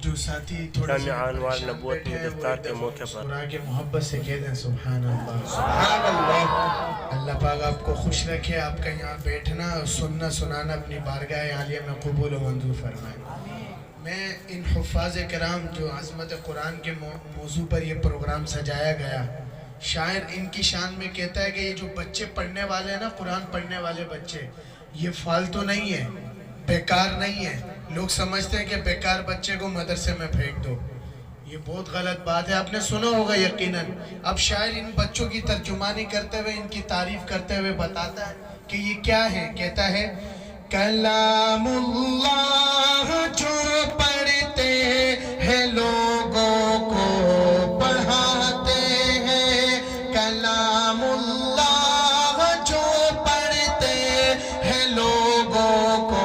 جو ساتھی تھوڑے سے جامعہ انوار پریشان نبوت بیٹھے میں ہیں وہ دفتار ایک کے دفعہ موقع پر مسکرا کے محبت سے کہہ دیں سبحان اللہ سبحان اللہ۔ اللہ پاک آپ کو خوش رکھے، آپ کا یہاں بیٹھنا اور سننا سنانا اپنی بارگاہ عالیہ میں قبول و منظور فرمائے۔ میں ان حفاظ کرام جو عظمت قرآن کے موضوع پر یہ پروگرام سجایا گیا، شاعر ان کی شان میں کہتا ہے کہ یہ جو بچے پڑھنے والے ہیں نا، قرآن پڑھنے والے بچے، یہ فالتو نہیں ہے، بیکار نہیں ہے۔ لوگ سمجھتے ہیں کہ بیکار بچے کو مدرسے میں پھینک دو، یہ بہت غلط بات ہے، آپ نے سنا ہوگا یقیناً۔ اب شاعر ان بچوں کی ترجمانی کرتے ہوئے، ان کی تعریف کرتے ہوئے بتاتا ہے کہ یہ کیا ہے، کہتا ہے کلام اللہ جو پڑھتے ہیں لوگوں کو پڑھاتے ہیں، کلام اللہ جو پڑھتے ہیں لوگوں کو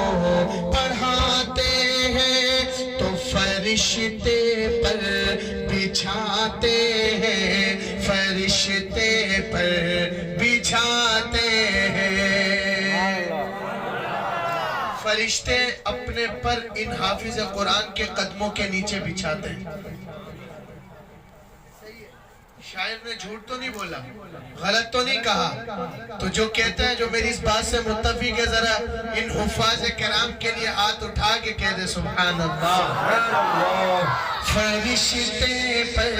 پڑھاتے ہیں، تو فرشتے پر بچھاتے ہیں، فرشتے پر بچھاتے ہیں۔ فرشتے اپنے پر ان حافظ قرآن کے قدموں کے نیچے بچھاتے ہیں۔ شاعر نے جھوٹ تو نہیں بولا، غلط تو نہیں کہا، تو جو کہتا ہے، جو میری اس بات سے متفق ہے، ذرا ان حفاظ کرام کے لیے ہاتھ اٹھا کے کہہ دے سبحان اللہ۔ فرشتے پر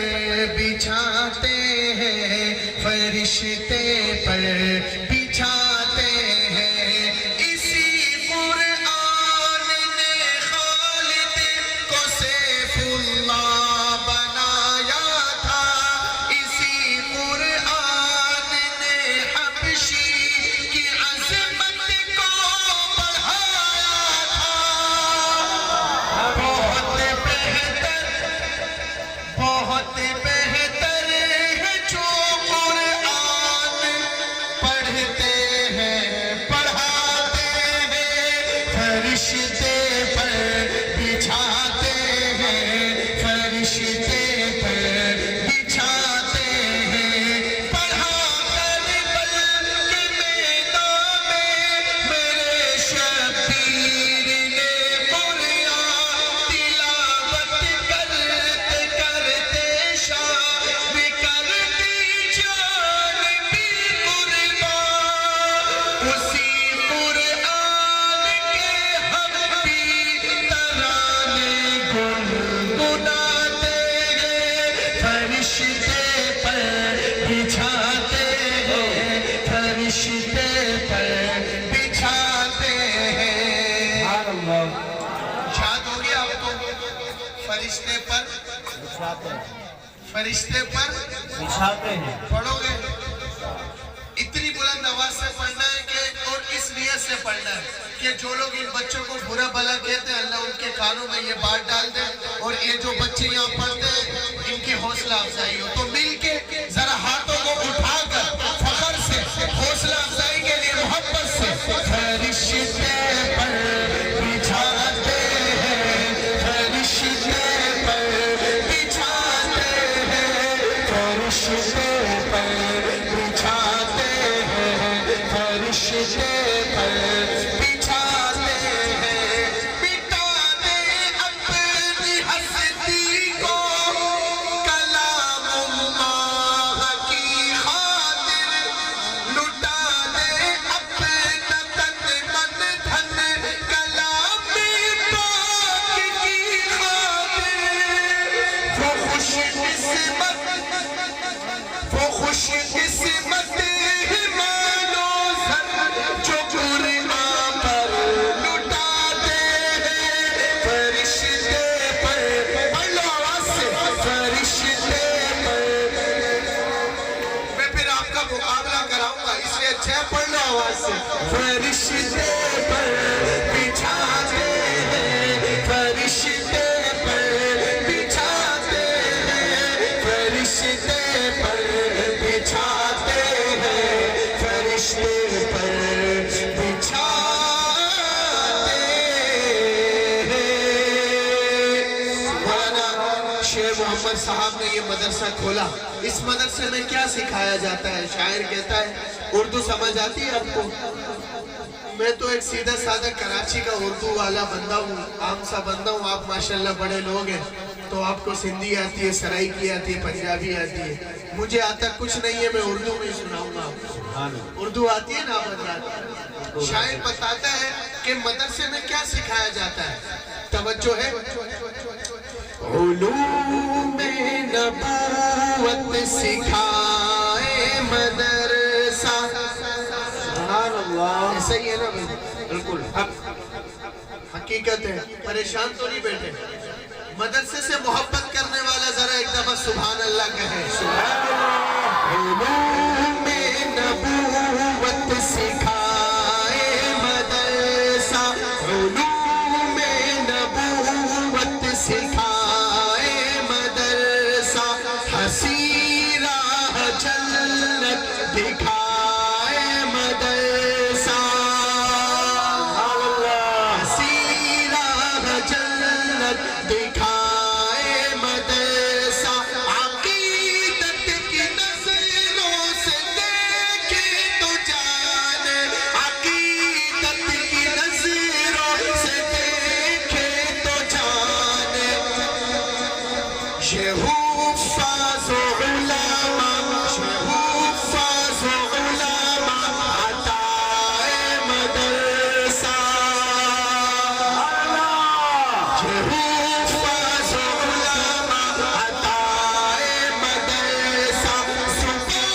بچھاتے ہیں، فرشتے پر بچھاتے ہیں، اسی قرآن نے خالد کو سیف اللہ بنایا تھا، اسی قرآن نے حبشی کی عظمت کو بڑھایا تھا۔ بہت بہتر ہے جو قرآن پڑھتے ہیں، پڑھاتے ہیں، فرشتے پر بچھاتے ہیں، فرشتے پر بچھاتے ہیں، پڑھا کر بل کے میدان میں میرے شبیر نے قرآن تلاوت کرتے کرتے شان کر دی جان بھی قربان، اسی قرآن کے ہم بھی ترانے گنگناتے ہیں، فرشتے پر بچھاتے ہیں، فرشتے پر بچھاتے ہیں۔ یاد ہو گیا آپ کو؟ فرشتے پر فرشتے پر بچھاتے ہیں۔ پڑھو گے، اتنی بلند آواز سے پڑھنا ہے کہ، اور اس نیت سے پڑھنا ہے کہ جو لوگ ان بچوں کو برا بھلا کہتے ہیں، اللہ ان کے کانوں میں یہ بات ڈال دے، اور یہ جو بچے یہاں پڑھتے ہیں ان کی حوصلہ افزائی ہو۔ تو مل کے ذرا ہاتھوں کو اٹھا کر فخر سے، حوصلہ افزائی کے لیے محبت سے، فرشتے پر بچھاتے ہیں، فرشتے پر بچھاتے ہیں، فرشتے پر بچھاتے ہیں، فرشتے پر بچھاتے ہیں، مٹا دے اپنی ہستی کو کلام اللہ کی خاطر، لٹا دے اپنا تن من دھن کلام پاک کی خاطر، وہ خوش قسمت، وہ خوش قسمت مانو زن جو قرآن پر لٹاتے ہیں، فرشتے پر، پڑھ لو آواز سے، فرشتے پر۔ میں پھر آپ کا مقابلہ کراؤں گا، اس لیے اچھا ہے پڑھ لو آواز سے، فرشتے پر بچھاتے ہیں، فرشتے پر بچھاتے ہیں، فرشتے پر بچھاتے ہیں، فرشتے پر بچھاتے ہیں۔ مولانا شیخ محمد صاحب نے یہ مدرسہ کھولا، اس مدرسے میں کیا سکھایا جاتا ہے؟ شاعر کہتا ہے، اردو سمجھ آتی ہے آپ کو؟ میں تو ایک سیدھا سادہ کراچی کا اردو والا بندہ ہوں، عام سا بندہ ہوں. آپ ماشاءاللہ بڑے لوگ ہیں تو آپ کو سندھی آتی ہے، سرائکی آتی ہے، پنجابی آتی ہے. مجھے آتا کچھ نہیں ہے، میں اردو میں سناؤں گا. اردو آتی ہے نا حضرات؟ شاعر بتاتا ہے کہ مدرسے میں کیا سکھایا جاتا ہے. توجہ ہے. علوم نبوت سکھائے مدرسہ. سبحان اللہ. ایسا ہی ہے نا بھائی؟ بالکل حقیقت ہے. پریشان تو نہیں بیٹھے. مدرسے سے محبت کرنے والا ذرا ایک دفعہ سبحان اللہ کہے. سبحان اللہ. علوم نبوت سکھائے مدرسہ. علوم نبوت سکھائے مدرسہ. حسین راہ جنت دکھائے مدرسہ. حسین راہ جنت دکھائے مدرسہ. عقیدت کی نظروں سے دیکھے تو جانے. عقیدت کی نظروں سے دیکھے تو جانے. یہ حفاظ و علماء، یہ حفاظ و علماء عطائے مدرسہ. یہ حفاظ و علماء عطائے مدرسہ. صبح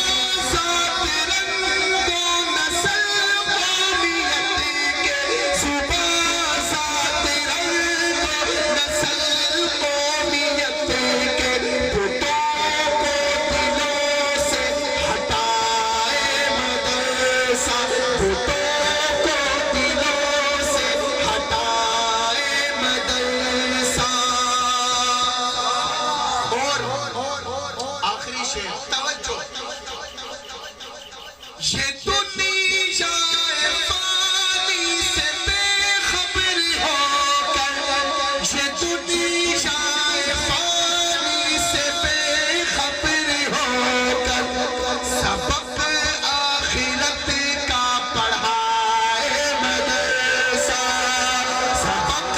ذات رنگ و نسل قومیت کے. صبح ذات رنگ و نسل قومیت کے. بتوں کو دلوں سے ہٹائے مدرسہ. بتوں کو دلوں سے ہٹائے مدرسہ. اور آخری شعر. توجہ. یہ دنیا فانی سے بے خبر ہو کر. یہ دنیا فانی سے بے خبر ہو کر. سبق آخرت کا پڑھائے مدرسہ. سبق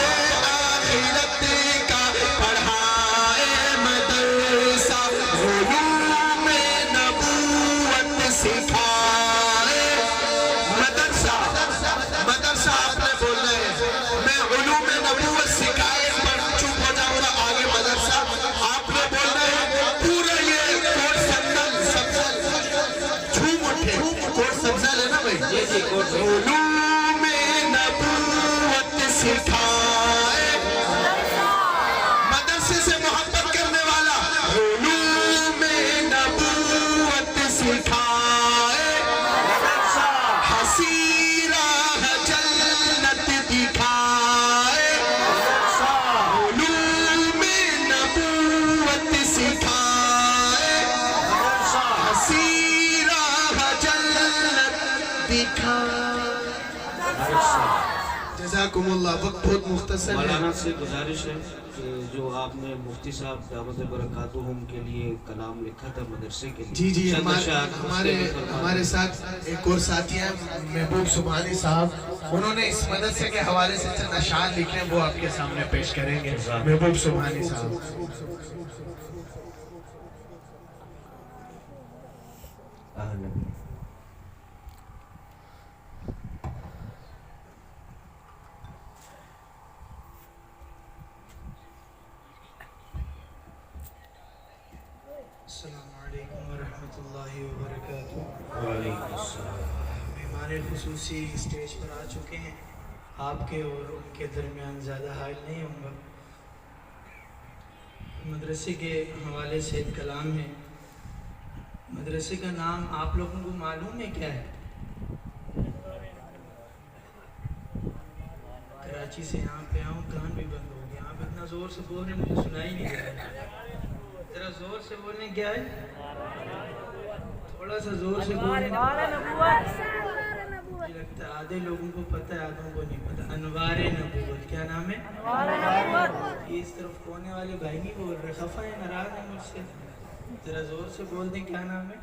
آخرت کا پڑھائے مدرسہ. علوم نبوت سکھائے مدرسہ. مدرسہ آپ نے بولنا ہے. میں علوم نبوت سکھائے پر چپ ہو جاؤں گا. آگے مدرسہ آپ نے بولنا ہے. پورا یہ کوٹ سبزل سبزل جھوم اٹھے. کوٹ سبزل ہے نا بھائی؟ علوم نبوت سکھائے. مدرسے سے محبت کرنے والا. علوم نبوت سکھائے. حسین راہ جنت دکھائے. علوم نبوت سکھائے. حسین راہ جنت دکھائے. جزاکم اللہ. وقت بہت مختصر ہے. مولانا سے گزارش ہے کہ جو آپ نے مفتی صاحب دعوت برکاتہم کے لیے کلام لکھا تھا مدرسے کے لیے. جی جی. چند اشعار اس کے لیے فرما دیں. ہمارے ساتھ ایک اور ساتھی ہیں محبوب سبحانی صاحب. انہوں نے اس مدرسے کے حوالے سے چند اشعار لکھے ہیں، وہ آپ کے سامنے پیش کریں گے. محبوب سبحانی صاحب. آمین. السلام علیکم ورحمۃ اللہ وبرکاتہ. وعلیکم السلام. مہمان خصوصی اسٹیج پر آ چکے ہیں. آپ کے اور ان کے درمیان زیادہ حائل نہیں ہوں گا. مدرسے کے حوالے سے ایک کلام ہے. مدرسے کا نام آپ لوگوں کو معلوم ہے کیا ہے؟ کراچی سے یہاں پہ آؤں کان بھی بند ہو گیا. آپ اتنا زور سے بول رہے ہیں مجھے سنائی نہیں دے رہا. ذرا زور سے بولنے کیا ہے؟ تھوڑا سا زور سے بولنے. مجھے لگتا ہے آدھے لوگوں کو پتہ ہے آدھوں کو نہیں پتہ. انوار نبوت. کیا نام ہے؟ یہ اس طرف کونے والے بھائی نہیں بول رہے. خفا ہے، ناراض ہیں مجھ سے. ذرا زور سے بول دیں کیا نام ہے؟